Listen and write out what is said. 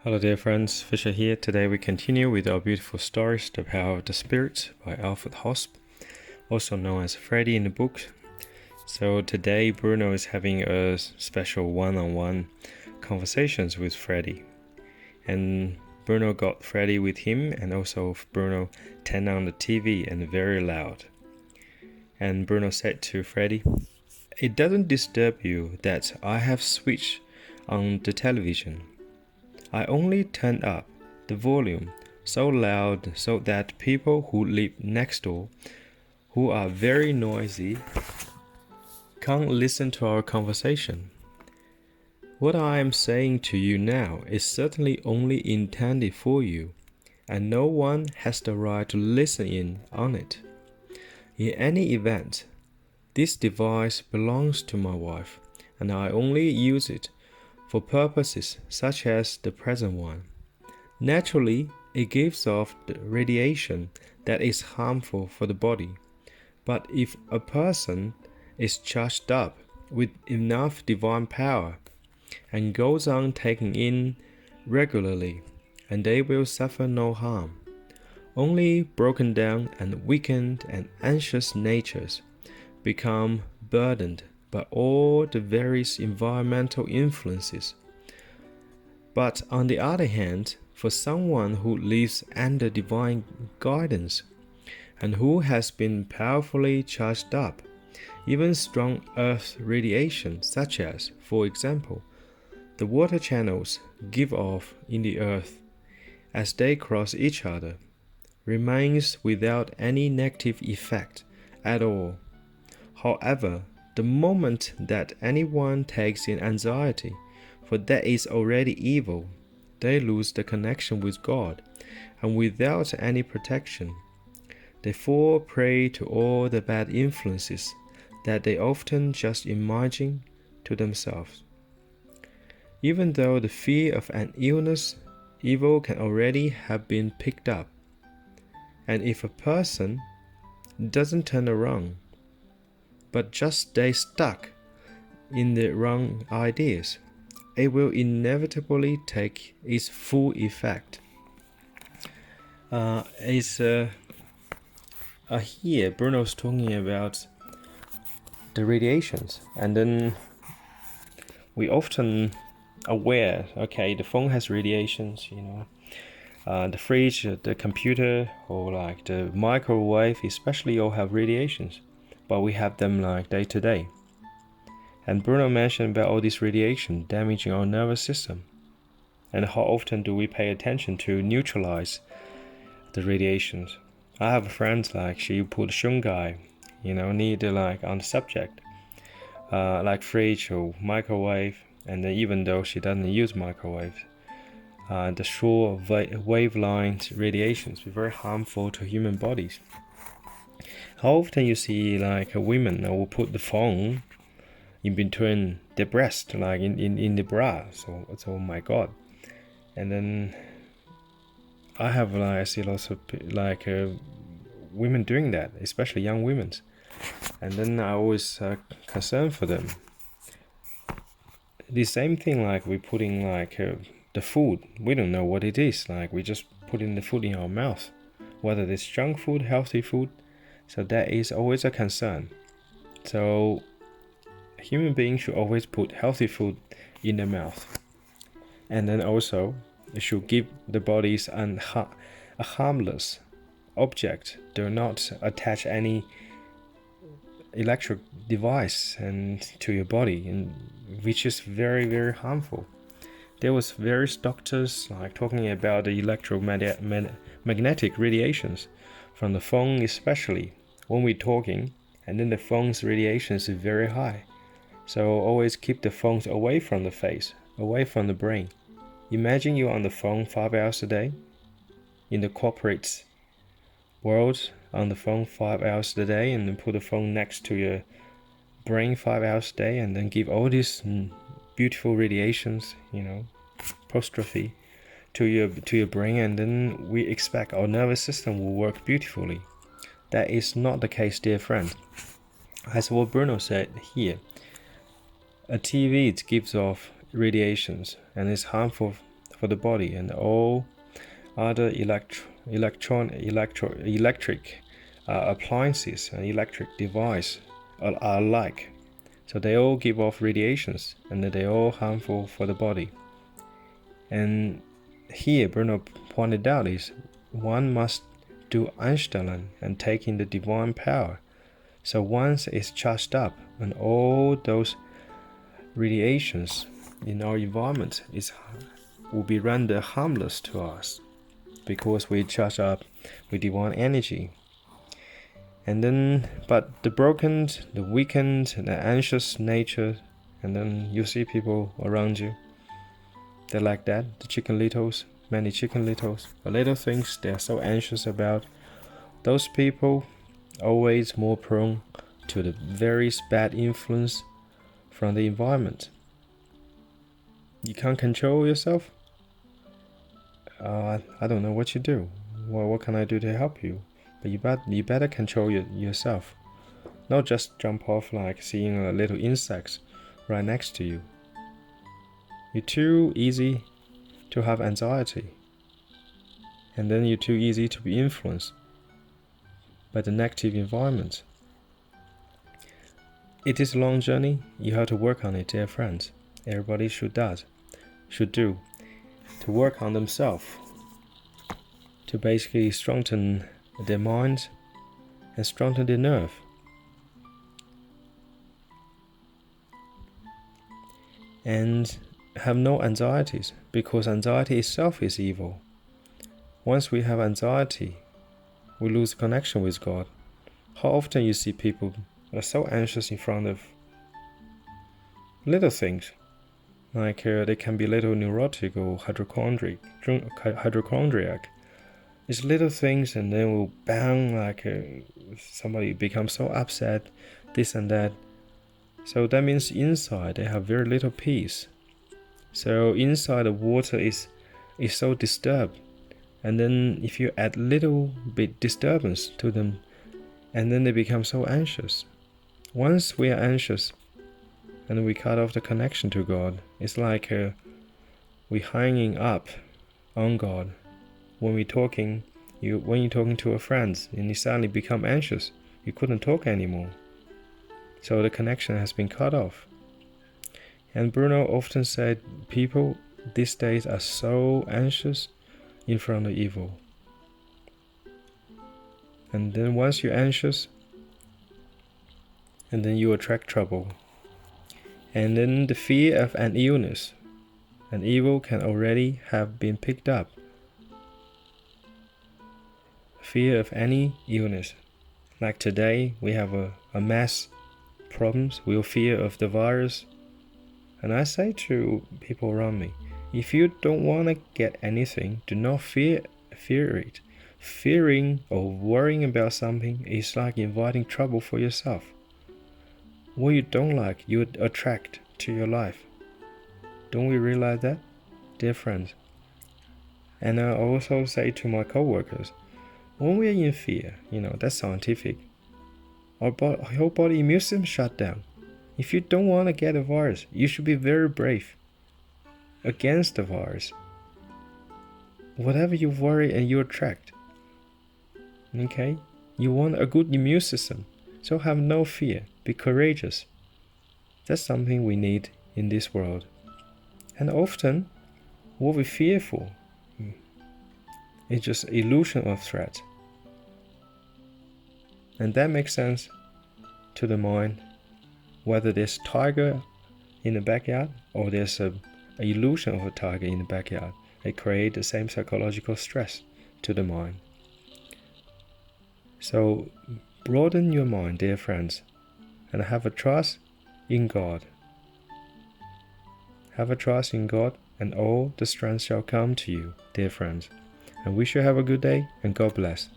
Hello dear friends, Fisher here. Today we continue with our beautiful stories, The Power of the Spirit by ALFRED HOSP, also known as Freddy in the book. So today Bruno is having a special one-on-one conversations with Freddy. And Bruno got Freddy with him, and also Bruno turned on the TV and very loud. And Bruno said to Freddy, "It doesn't disturb you that I have switched on the television. I only turned up the volume so loud so that people who live next door, who are very noisy, can't listen to our conversation. What I am saying to you now is certainly only intended for you, and no one has the right to listen in on it. In any event, this device belongs to my wife, and I only use it for purposes such as the present one. Naturally, it gives off the radiation that is harmful for the body. But if a person is charged up with enough divine power and goes on taking in regularly, and they will suffer no harm. Only broken down and weakened and anxious natures become burdened by all the various environmental influences. But on the other hand, for someone who lives under divine guidance and who has been powerfully charged up, even strong earth radiation, such as, for example, the water channels give off in the earth as they cross each other, remains without any negative effect at all. However, the moment that anyone takes in anxiety, for that is already evil, they lose the connection with God, and without any protection, they fall prey to all the bad influences that they often just imagine to themselves. Even though the fear of an illness, evil can already have been picked up, and if a person doesn't turn around, but just stay stuck in the wrong ideas, it will inevitably take its full effect." Here Bruno's talking about the radiations, and then we often aware, okay, the phone has radiations, the fridge, the computer, or like the microwave especially all have radiations. But we have them like day to day. And Bruno mentioned about all this radiation damaging our nervous system. And how often do we pay attention to neutralize the radiations? I have a friend like she put shungai, need like on the subject, like fridge or microwave. And then even though she doesn't use microwave, the short wavelength radiations are very harmful to human bodies. How often you see like a woman will put the phone in between the breast, like in the bra, so it's, oh my god. And then I see lots of women doing that, especially young women, and then I always concerned for them. The same thing like we putting the food, we don't know what it is, like we just putting the food in our mouth, whether it's junk food, healthy food. So that is always a concern. So human beings should always put healthy food in their mouth. And then also, it should give the bodies a harmless object. Do not attach any electric device to your body, which is very, very harmful. There was various doctors talking about the electromagnetic radiations from the phone, especially when we're talking, and then the phone's radiation is very high. So always keep the phones away from the face, away from the brain. Imagine you're on the phone 5 hours a day, in the corporate world, on the phone 5 hours a day, and then put the phone next to your brain 5 hours a day, and then give all these beautiful radiations, apostrophe, to your brain, and then we expect our nervous system will work beautifully. That is not the case, dear friend. As what Bruno said here, a TV gives off radiations and is harmful for the body, and all other electric appliances and electric devices are alike. So they all give off radiations, and they all harmful for the body. And here Bruno pointed out is one must do Einstellen and take in the divine power. So once it's charged up, and all those radiations in our environment will be rendered harmless to us, because we charge up with divine energy. And then, but the broken, the weakened, and the anxious nature, and then you see people around you, they're like that, the chicken littles, many chicken littles, the little things they're so anxious about. Those people always more prone to the very bad influence from the environment. You can't control yourself? I don't know what you do. Well, what can I do to help you? But you better control yourself. Not just jump off like seeing a little insects right next to you. You're too easy to have anxiety. And then you're too easy to be influenced by the negative environment. It is a long journey. You have to work on it, dear friends. Everybody should do to work on themselves, to basically strengthen their mind and strengthen their nerve. And have no anxieties, because anxiety itself is evil. Once we have anxiety, we lose connection with God. How often you see people are so anxious in front of little things, like they can be little neurotic or hypochondriac. It's little things, and then will bang, like somebody becomes so upset, this and that. So that means inside they have very little peace. So inside the water is so disturbed, and then if you add little bit disturbance to them, and then they become so anxious. Once we are anxious, and we cut off the connection to God, it's like we're hanging up on God. When you're talking to a friend and you suddenly become anxious, you couldn't talk anymore. So the connection has been cut off. And Bruno often said people these days are so anxious in front of evil. And then once you're anxious, and then you attract trouble. And then the fear of an illness, an evil can already have been picked up. Fear of any illness. Like today, we have a mass problems. We'll fear of the virus. And I say to people around me, if you don't want to get anything, do not fear it. Fearing or worrying about something is like inviting trouble for yourself. What you don't like, you attract to your life. Don't we realize that, dear friends? And I also say to my co-workers, when we are in fear, that's scientific. Our whole body immune system shut down. If you don't want to get a virus, you should be very brave against the virus. Whatever you worry and you attract. Okay? You want a good immune system, so have no fear. Be courageous. That's something we need in this world. And often, what we fear for is just illusion of threat. And that makes sense to the mind, whether there's a tiger in the backyard or there's an illusion of a tiger in the backyard. They create the same psychological stress to the mind. So broaden your mind, dear friends, and have a trust in God. Have a trust in God, and all the strength shall come to you, dear friends. And wish you have a good day, and God bless.